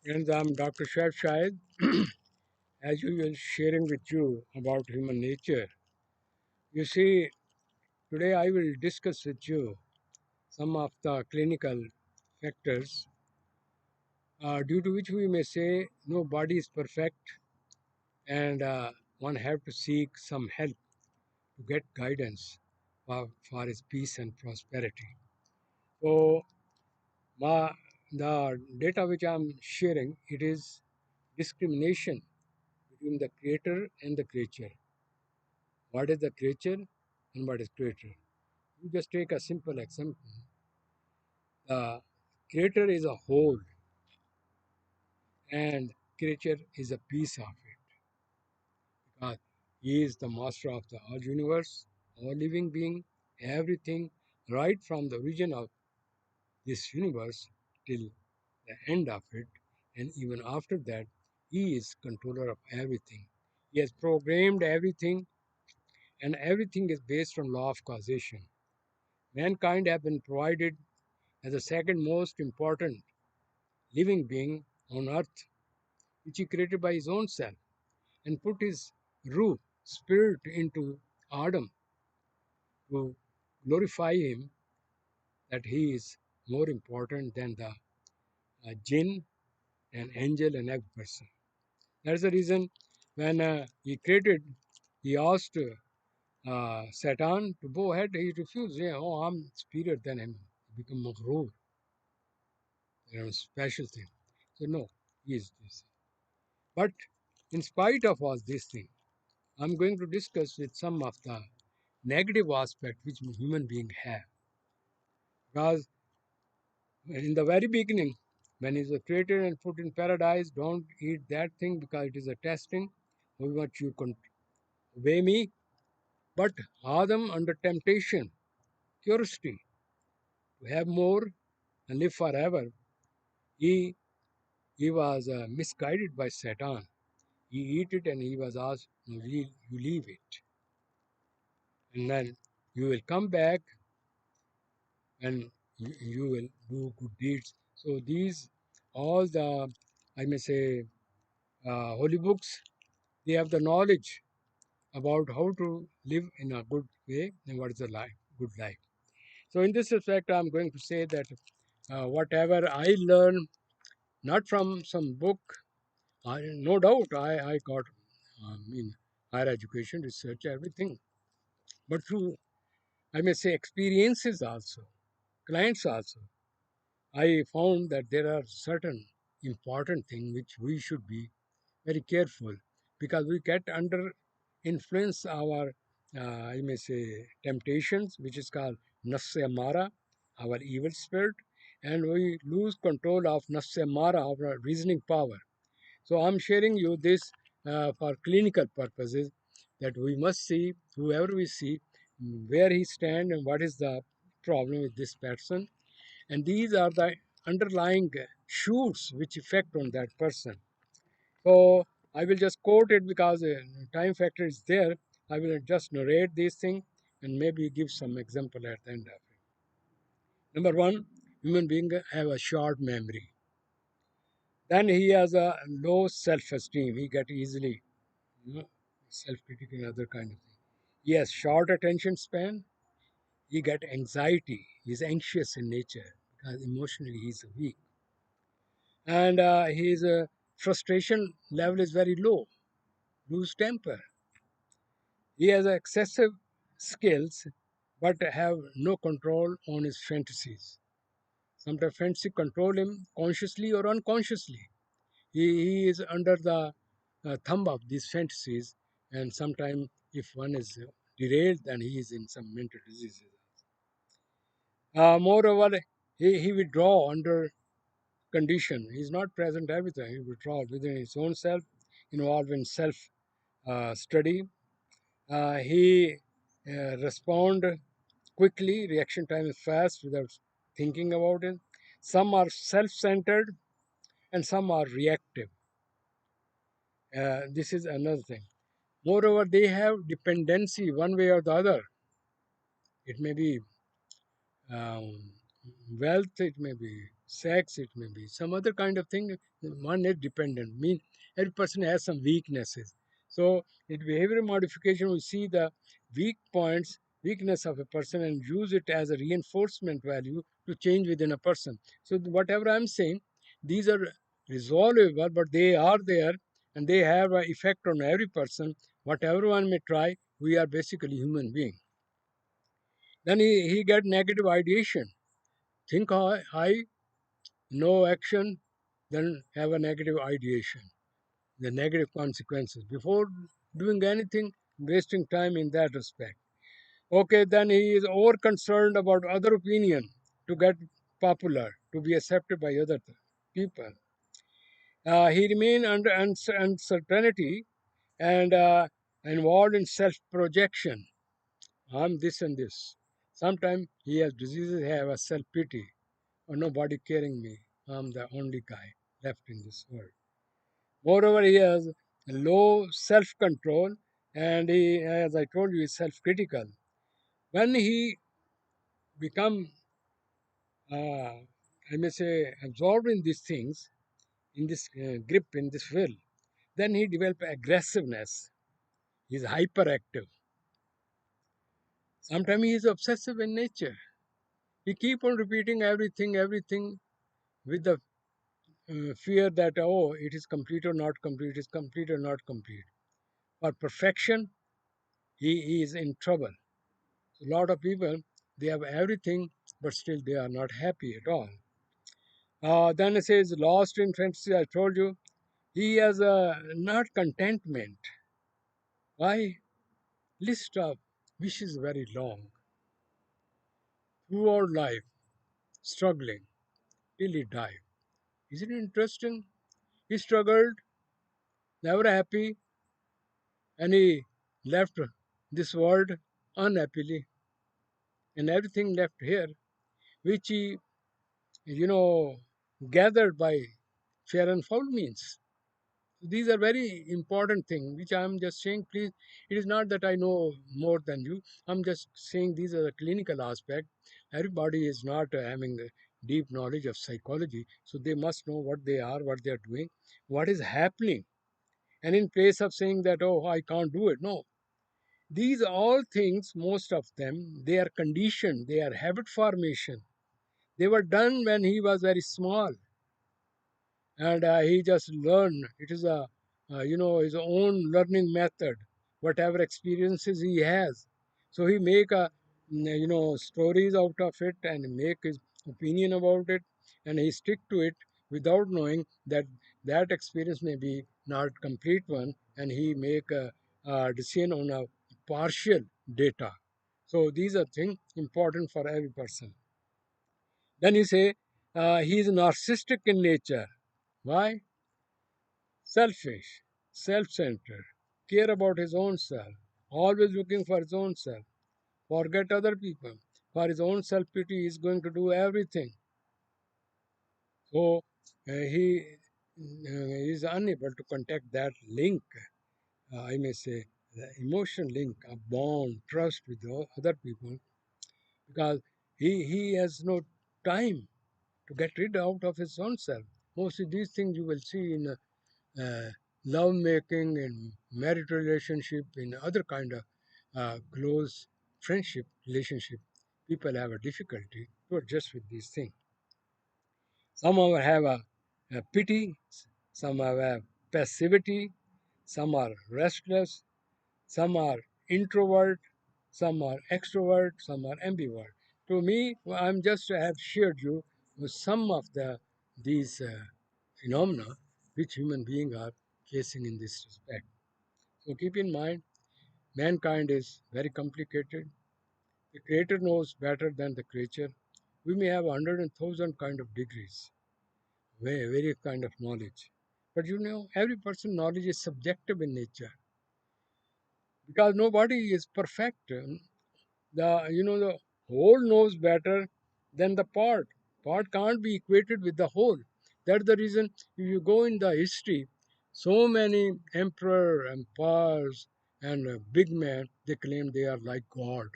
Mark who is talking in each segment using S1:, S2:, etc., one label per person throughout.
S1: And I'm Dr. Shah Shahid, as usual, sharing with you about human nature. You see, today I will discuss with you some of the clinical factors due to which we may say no body is perfect and one have to seek some help to get guidance for his peace and prosperity. So, ma, the data which I'm sharing, it is discrimination between the creator and the creature. What is the creature and what is creator? You just take a simple example. The creator is a whole and creature is a piece of it because he is the master of the whole universe, all living being, everything, right from the origin of this universe till the end of it, and even after that, he is controller of everything. He has programmed everything, and everything is based on law of causation. Mankind have been provided as the second most important living being on earth, which he created by his own self and put his ruh, spirit into Adam to glorify him that he is more important than the jinn and angel and every person. That's the reason when he created, he asked Satan to go ahead. He refused. Yeah, oh, I'm superior than him. He become maghrur, special thing. So no, he is this. But in spite of all these things, I'm going to discuss with some of the negative aspect which human being have. Because in the very beginning, when he was created and put in paradise, don't eat that thing because it is a testing. We want you to obey me. But Adam under temptation, curiosity to have more and live forever, he he was misguided by Satan. He eat it and he was asked, no, you leave it. And then you will come back and you will do good deeds. So these, all the, I may say, holy books, they have the knowledge about how to live in a good way and what is a life, good life. So in this respect, I'm going to say that whatever I learn, not from some book, no doubt I got in higher education, research, everything, but through, I may say, experiences also, clients also. I found that there are certain important things which we should be very careful because we get under influence our, I may say, temptations, which is called nafs amara, our evil spirit, and we lose control of nafs amara, our reasoning power. So I'm sharing you this for clinical purposes that we must see whoever we see where he stand and what is the problem with this person, and these are the underlying shoots which affect on that person. So I will just quote it because time factor is there. I will just narrate these things and maybe give some example at the end of it. Number one, human being have a short memory. Then he has a low self-esteem. He get easily, you know, self-critical and other kind of thing. He has short attention span. He get anxiety. He's anxious in nature because emotionally he's weak, and his frustration level is very low. Lose temper. He has excessive skills but have no control on his fantasies. Sometimes fantasy control him consciously or unconsciously. He is under the thumb of these fantasies, and sometimes if one is derailed, then he is in some mental diseases. Moreover, he withdraw under condition. He is not present every time. He withdraw within his own self, involved in self study. He respond quickly, reaction time is fast without thinking about it. Some are self-centered and some are reactive. This is another thing. Moreover, they have dependency one way or the other. It may be um, wealth, it may be sex, it may be some other kind of thing. One is dependent, mean every person has some weaknesses. So in behavioral modification, we see the weak points, weakness of a person and use it as a reinforcement value to change within a person. So whatever I'm saying, these are resolvable, but they are there and they have an effect on every person. Whatever one may try, we are basically human being. Then he get negative ideation. Think high, no action, then have a negative ideation, the negative consequences. Before doing anything, wasting time in that respect. Okay, then he is over concerned about other opinion to get popular, to be accepted by other people. He remain under uncertainty and involved in self-projection. I'm this and this. Sometimes he has diseases, have a self-pity, or nobody caring me. I'm the only guy left in this world. Moreover, he has low self control and he, as I told you, is self critical. When he become, I may say, absorbed in these things, in this grip, in this will, then he develop aggressiveness. He is hyperactive. Sometimes he is obsessive in nature. He keep on repeating everything with the fear that, oh, it is complete or not complete, it is complete or not complete. For perfection, he is in trouble. A lot of people, they have everything, but still they are not happy at all. Then it says, lost in fantasy, I told you, he has not contentment. Why? List of wishes very long. Throughout life, struggling till he died. Isn't it interesting? He struggled, never happy, and he left this world unhappily, and everything left here, which he, you know, gathered by fair and foul means. These are very important things, which I'm just saying. Please, it is not that I know more than you. I'm just saying these are the clinical aspect. Everybody is not having a deep knowledge of psychology, so they must know what they are, what they are doing, what is happening. And in place of saying that, oh, I can't do it, no. These all things, most of them, they are conditioned, they are habit formation. They were done when he was very small and he just learned. It is a his own learning method, whatever experiences he has. So he make a stories out of it and make his opinion about it, and he stick to it without knowing that that experience may be not complete one, and he make a decision on a partial data. So these are things important for every person. Then you say he is narcissistic in nature. Why? Selfish, self centered, care about his own self, always looking for his own self, forget other people. For his own self pity, he is going to do everything. So he is unable to contact that link, I may say, the emotional link, a bond, trust with the other people, because he has no time to get rid out of his own self. Mostly these things you will see in love making, in marriage relationship, in other kind of close friendship relationship. People have a difficulty to adjust with these things. Some of have a pity, some have a passivity, some are restless, some are introvert, some are extrovert, some are ambivert. To me, I'm just have shared you with some of these phenomena which human beings are facing in this respect. So keep in mind, mankind is very complicated. The creator knows better than the creature. We may have 100,000 kind of degrees, various kind of knowledge. But every person knowledge is subjective in nature because nobody is perfect. The whole knows better than the part. Part can't be equated with the whole. That's the reason if you go in the history, so many emperor, empires, and big men, they claim they are like God.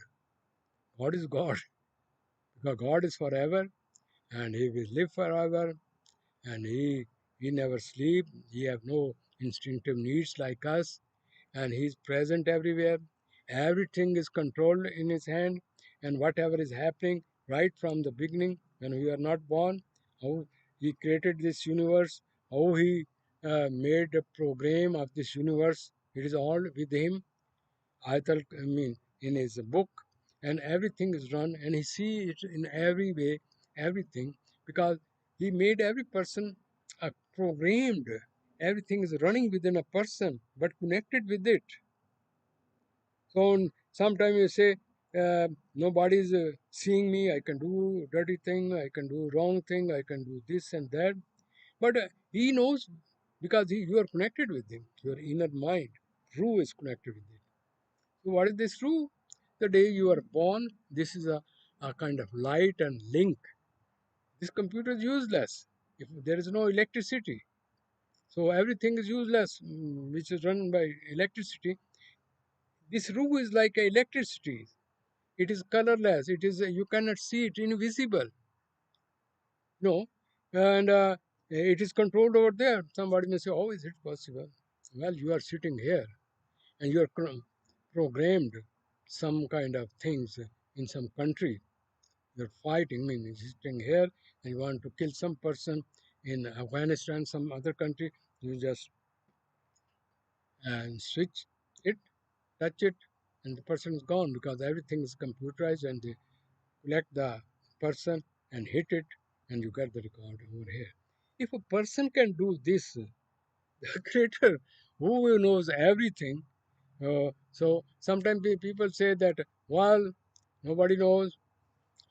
S1: God is God because God is forever and he will live forever, and he never sleep. He have no instinctive needs like us, and he is present everywhere. Everything is controlled in his hand, and whatever is happening right from the beginning when we are not born, how he created this universe, how he made a program of this universe. It is all with him. I mean, in his book, and everything is run, and he see it in every way, everything, because he made every person programmed. Everything is running within a person, but connected with it. So sometimes you say, nobody is seeing me. I can do dirty thing. I can do wrong thing. I can do this and that. But he knows because you are connected with him. Your inner mind, true, is connected with it. So what is this true? The day you are born, this is a kind of light and link. This computer is useless if there is no electricity. So everything is useless, which is run by electricity. This room is like electricity. It is colorless. It is you cannot see it, invisible. No, and it is controlled over there. Somebody may say, "How is it possible?" Well, you are sitting here and you are programmed some kind of things in some country. You're fighting, I mean, you're sitting here and you want to kill some person in Afghanistan, some other country. You just switch it, touch it, and the person is gone because everything is computerized and they collect the person and hit it and you get the record over here. If a person can do this, the creator who knows everything, so sometimes people say that, well, nobody knows,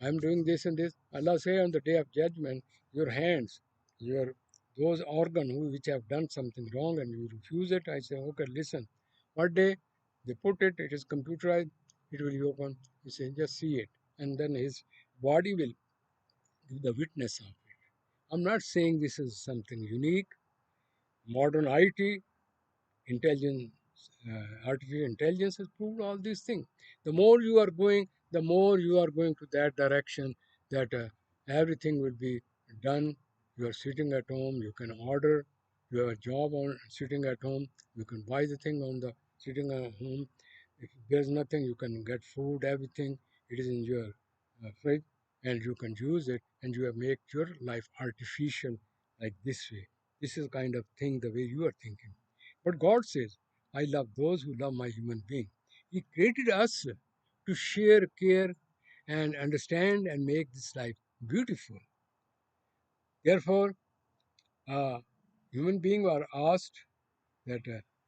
S1: I'm doing this and this. Allah say on the day of judgment, your hands, your those organs which have done something wrong and you refuse it, I say, okay, listen. What day they put it, it is computerized, it will be open. You say, just see it. And then his body will give the witness of it. I'm not saying this is something unique. Modern IT, intelligence, artificial intelligence has proved all these things. The more you are going, the more you are going to that direction that everything will be done. You are sitting at home, you can order, you have a job on sitting at home, you can buy the thing on the sitting at home. If there's nothing, you can get food, everything. It is in your fridge and you can use it and you have made your life artificial like this way. This is kind of thing the way you are thinking. But God says, I love those who love my human being. He created us to share, care, and understand and make this life beautiful. Therefore, uh, human beings are asked that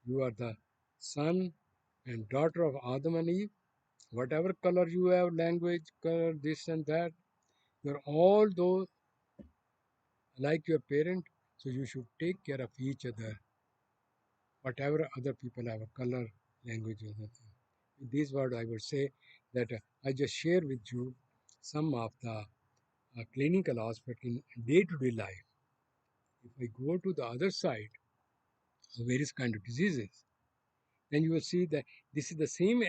S1: you are the son and daughter of Adam and Eve. Whatever color you have, language, color, this and that, you're all those like your parent. So you should take care of each other. Whatever other people have a color, language, or nothing. With these words, I would say that I just share with you some of the clinical aspect in day-to-day life. If I go to the other side of various kind of diseases, then you will see that this is the same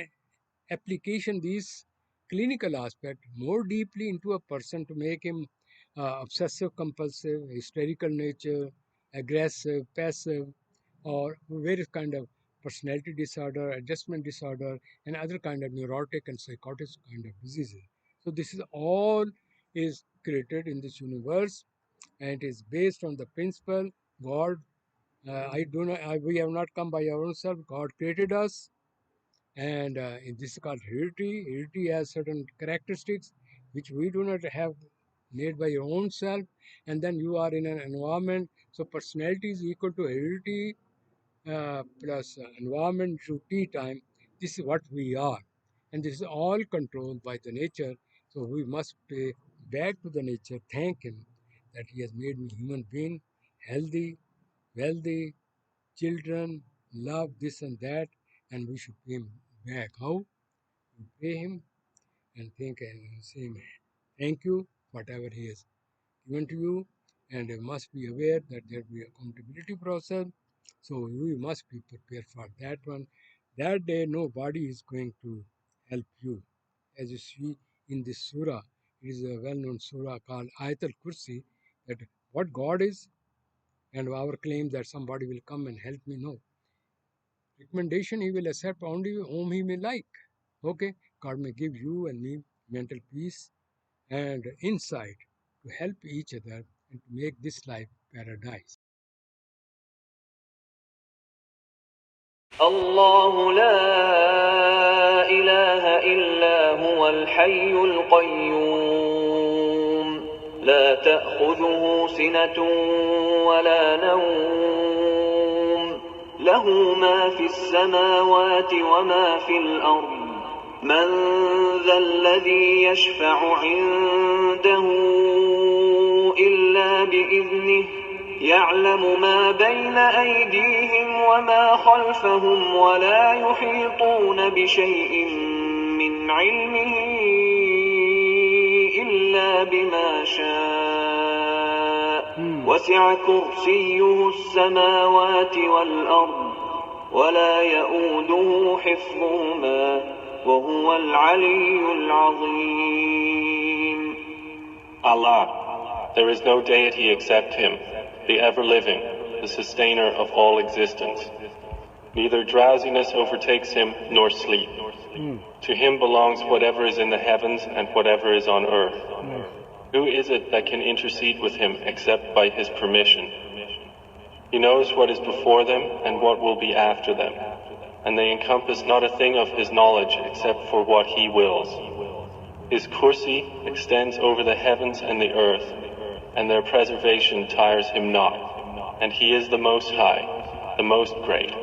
S1: application, these clinical aspect more deeply into a person to make him obsessive compulsive, hysterical nature, aggressive, passive, or various kind of personality disorder, adjustment disorder, and other kind of neurotic and psychotic kind of diseases. So this is all is created in this universe, and it is based on the principle God. I do not. We have not come by our own self. God created us, and this is called heredity. Heredity has certain characteristics which we do not have made by your own self, and then you are in an environment. So personality is equal to heredity plus environment through tea time. This is what we are, and this is all controlled by the nature. So we must pay back to the nature, thank him that he has made me human being, healthy, wealthy, children, love this and that, and we should pay him back. How? We pay him and thank and say him, thank you, whatever he has given to you, and you must be aware that there will be accountability process. So you must be prepared for that one. That day, nobody is going to help you. As you see in this surah, It is a well-known surah called Ayat al-Kursi, that what God is, and our claim that somebody will come and help me. No. Recommendation he will accept only whom he may like. Okay, God may give you and me mental peace and insight to help each other and to make this life paradise.
S2: الله لا إله إلا هو الحي القيوم لا تأخذه سنة ولا نوم له ما في السماوات وما في الأرض من ذا الذي يشفع عنده إلا بإذنه يعلم ما بين أيديهم وما خلفهم ولا يحيطون بشيء من علمه إلا بما شاء وسع كرسيه السماوات والأرض ولا يؤوده حفظهما وهو العلي العظيم.
S3: Allah, there is no deity except Him, the ever-living, the sustainer of all existence. Neither drowsiness overtakes Him nor sleep. To Him belongs whatever is in the heavens and whatever is on earth. Who is it that can intercede with Him except by His permission? He knows what is before them and what will be after them, and they encompass not a thing of His knowledge except for what He wills. His kursi extends over the heavens and the earth, and their preservation tires Him not, and He is the Most High, the Most Great.